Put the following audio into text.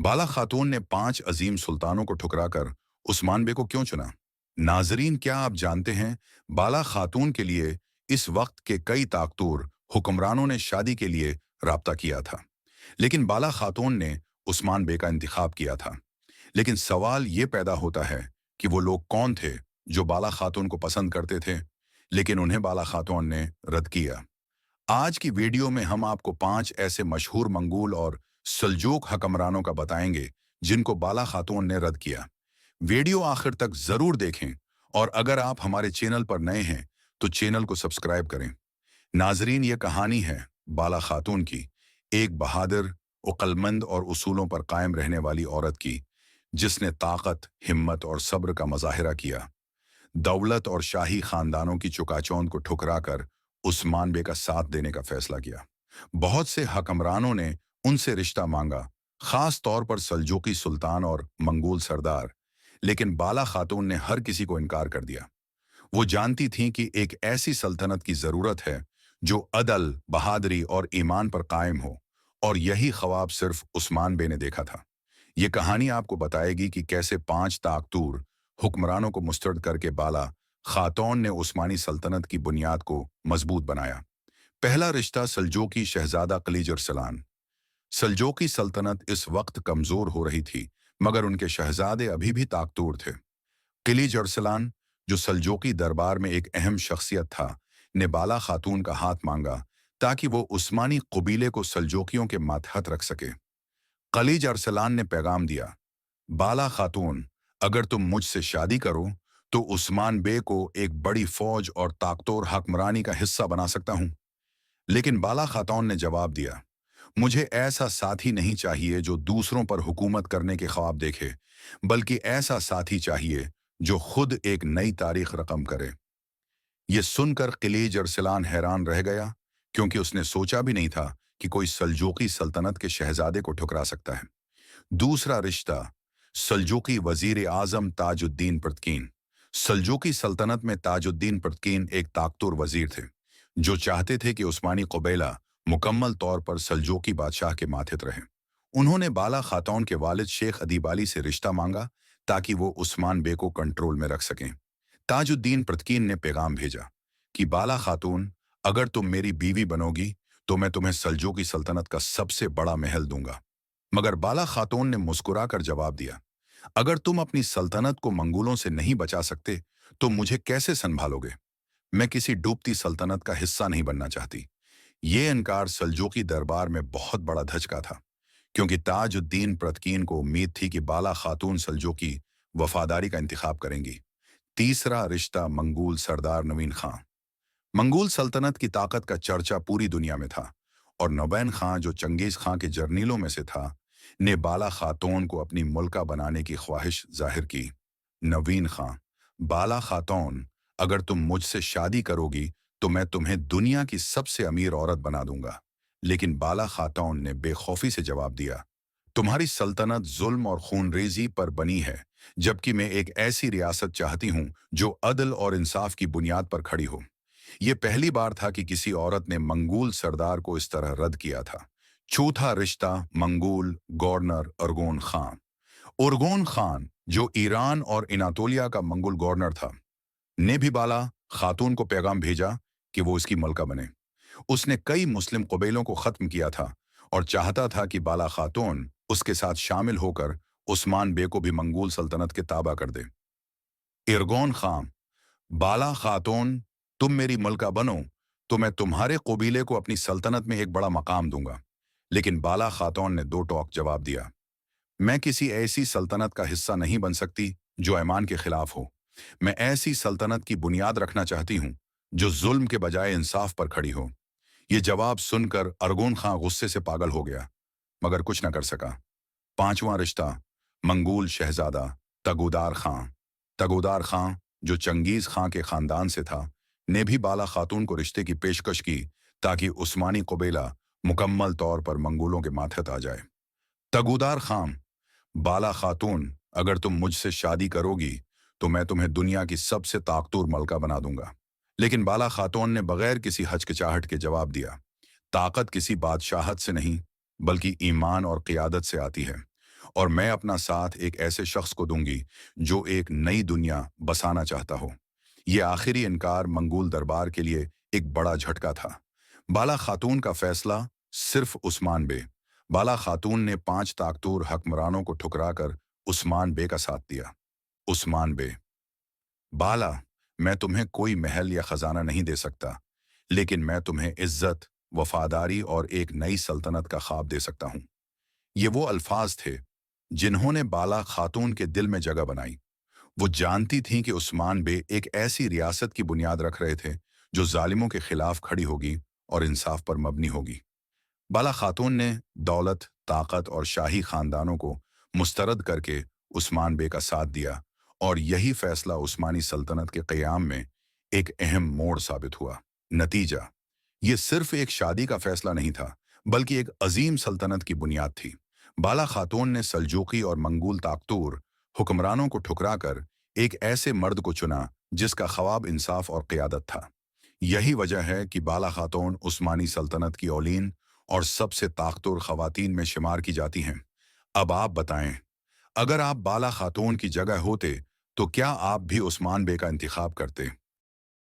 बाला खातून ने 5 अजीम सुल्तानों को ठुकराकर उस्मान बे को क्यों चुना? नाजरीन, क्या आप जानते हैं, बाला खातून के लिए इस वक्त के कई ताकतूर हुक्मरानों ने शादी के लिए राब्ता किया था, लेकिन बाला खातून ने उस्मान बे का इंतखाब किया था। लेकिन सवाल ये पैदा होता है कि वो लोग कौन थे जो बाला खातून को पसंद करते थे, लेकिन उन्हें बाला खातून ने रद्द किया। आज की वीडियो में हम आपको 5 ऐसे मशहूर मंगोल और सल्जूक हकमरानों का बताएंगे जिनको बाला खातून ने रद्द किया। वीडियो आखिर तक जरूर देखें, और अगर आप हमारे चैनल पर नए हैं तो चैनल को सब्सक्राइब करें। नाजरीन, ये कहानी है बाला खातून की, एक बहादुर, अक्लमंद और उसूलों पर कायम रहने वाली औरत की, जिसने ताकत, हिम्मत और सब्र का मुजाहिरा किया। दौलत और शाही खानदानों की चुकाचौंध को ठुकराकर उस्मान बे का साथ देने का फैसला किया। बहुत से हकमरानों ने उनसे रिश्ता मांगा, खास तौर पर सल्जूकी सुल्तान और मंगोल सरदार, लेकिन बाला खातून ने हर किसी को इनकार कर दिया। वो जानती थीं कि एक ऐसी सल्तनत की जरूरत है जो अदल, बहादुरी और ईमान पर कायम हो, और यही ख्वाब सिर्फ उस्मान बे ने देखा था। ये कहानी आपको बताएगी कि कैसे 5 ताकतूर हुक्मरानों को मुस्तरद करके बाला खातून ने उस्मानी सल्तनत की बुनियाद को मजबूत बनाया। पहला रिश्ता सल्जूकी शहजादा कलीज अरसलान। सल्जूकी सल्तनत इस वक्त कमजोर हो रही थी, मगर उनके शहजादे अभी भी ताकतूर थे। किलीज अरसलान, जो सल्जूकी दरबार में एक अहम शख्सियत था, ने बाला खातून का हाथ मांगा ताकि वो उस्मानी कबीले को सल्जूकियों के मातहत रख सके। खलीज अरसलान ने पैगाम दिया, बाला खातून, अगर तुम मुझसे शादी करो तो उस्मान बे को एक बड़ी फौज और ताकतवर हुक्मरानी का हिस्सा बना सकता हूं। लेकिन बाला खातून ने जवाब दिया, मुझे ऐसा साथी नहीं चाहिए जो दूसरों पर हुकूमत करने के ख्वाब देखे, बल्कि ऐसा साथी चाहिए जो खुद एक नई तारीख रकम करे। ये सुनकर खलीज अरसलान हैरान रह गया, क्योंकि उसने सोचा भी नहीं था कि कोई सल्जूकी सल्तनत के शहजादे को ठुकरा सकता है। दूसरा रिश्ता सल्जूकी वजीर आजम ताजुद्दीन परतकीन। सल्जूकी सल्तनत में ताजुद्दीन परतकीन एक ताकतवर वजीर थे, जो चाहते थे कि उस्मानी कबीला मुकम्मल तौर पर सल्जूकी बादशाह के माथित रहे। उन्होंने बाला खातून के वालिद शेख अदीब अली से रिश्ता मांगा ताकि वो उस्मान बे को कंट्रोल में रख सकें। ताजुद्दीन परतकीन ने पैगाम भेजा कि बाला खातून, अगर तुम मेरी बीवी बनोगी तो मैं तुम्हें सल्जूकी सल्तनत का सबसे बड़ा महल दूंगा। मगर बाला खातून ने मुस्कुराकर जवाब दिया, अगर तुम अपनी सल्तनत को मंगोलों से नहीं बचा सकते तो मुझे कैसे संभालोगे? मैं किसी डूबती सल्तनत का हिस्सा नहीं बनना चाहती। ये इनकार सल्जूकी दरबार में बहुत बड़ा धचका था, क्योंकि ताजुद्दीन परतकीन को उम्मीद थी कि बाला खातून सल्जूकी वफादारी का इंतखाब करेंगी। तीसरा रिश्ता मंगोल सरदार नवीन खां। मंगोल सल्तनत की ताकत का चर्चा पूरी दुनिया में था, और नवीन खां, जो चंगेज खां के जर्नीलों में से था, ने बाला खातून को अपनी मुल्का बनाने की ख्वाहिश जाहिर की। नवीन खां, बाला खातून, अगर तुम मुझसे शादी करोगी तो मैं तुम्हें दुनिया की सबसे अमीर औरत बना दूंगा। लेकिन बाला खातून ने बेखौफी से जवाब दिया, तुम्हारी सल्तनत जुल्म और खूनरेजी पर बनी है, जबकि मैं एक ऐसी रियासत चाहती हूं जो अदल और इंसाफ की बुनियाद पर खड़ी हो। ये पहली बार था कि किसी औरत ने मंगोल सरदार को इस तरह रद्द किया था। चौथा रिश्ता मंगोल गवर्नर अरगोन खान। उर्गोन खान, जो ईरान और इनातोलिया का मंगोल गवर्नर था, ने भी बाला खातून को पैगाम भेजा कि वो इसकी मलका बने। उसने कई मुस्लिम कबीलों को खत्म किया था और चाहता था कि बाला खातून उसके साथ शामिल होकर उस्मान बे को भी मंगोल सल्तनत के ताबा कर दे। इरगोन खान, बाला खातून, तुम मेरी मलका बनो तो मैं तुम्हारे कबीले को अपनी सल्तनत में एक बड़ा मकाम दूंगा। लेकिन बाला खातून ने दो टोक जवाब दिया, मैं किसी ऐसी सल्तनत का हिस्सा नहीं बन सकती जो ईमान के खिलाफ हो। मैं ऐसी सल्तनत की बुनियाद रखना चाहती हूँ जो जुल्म के बजाय इंसाफ पर खड़ी हो। ये जवाब सुनकर अरगोन खां गुस्से से पागल हो गया, मगर कुछ न कर सका। पांचवां रिश्ता मंगोल शहजादा तगोदार खां। तगोदार खां, जो चंगेज खां के खानदान से था, ने भी बाला खातून को रिश्ते की पेशकश की ताकि उस्मानी कबीला मुकम्मल तौर पर मंगोलों के माथत आ जाए। तगोदार खां, बाला खातून, अगर तुम मुझसे शादी करोगी तो मैं तुम्हें दुनिया की सबसे ताकतवर मलका बना दूंगा। लेकिन बाला खातून ने बगैर किसी हचकिचाहट के जवाब दिया, ताकत किसी बादशाहत से नहीं, बल्कि ईमान और क़ियादत से आती है, और मैं अपना साथ एक ऐसे शख्स को दूंगी जो एक नई दुनिया बसाना चाहता हो। ये आखिरी इनकार मंगोल दरबार के लिए एक बड़ा झटका था। बाला खातून का फैसला सिर्फ उस्मान बे। बाला खातून ने 5 ताकतूर हक्मरानों को ठुकराकर उस्मान बे का साथ दिया। उस्मान बे: बाला, मैं तुम्हें कोई महल या खजाना नहीं दे सकता, लेकिन मैं तुम्हें इज्जत, वफादारी और एक नई सल्तनत का ख्वाब दे सकता हूं। ये वो अल्फाज थे जिन्होंने बाला खातून के दिल में जगह बनाई। वो जानती थीं कि उस्मान बे एक ऐसी रियासत की बुनियाद रख रहे थे जो जालिमों के खिलाफ खड़ी होगी और इंसाफ पर मबनी होगी। बाला खातून ने दौलत, ताकत और शाही खानदानों को मुस्तरद करके उस्मान बे का साथ दिया, और यही फैसला उस्मानी सल्तनत के क़याम में एक अहम मोड़ साबित हुआ। नतीजा: ये सिर्फ एक शादी का फैसला नहीं था, बल्कि एक अजीम सल्तनत की बुनियाद थी। बाला खातून ने सल्जूकी और मंगोल ताकतूर हुक्मरानों को ठुकराकर एक ऐसे मर्द को चुना जिसका ख्वाब इंसाफ और क़यादत था। यही वजह है कि बाला खातून उस्मानी सल्तनत की औलीन और सबसे ताकतवर ख़वातीन में शुमार की जाती हैं। अब आप बताएं, अगर आप बाला खातून की जगह होते तो क्या आप भी उस्मान बे का इंतखाब करते?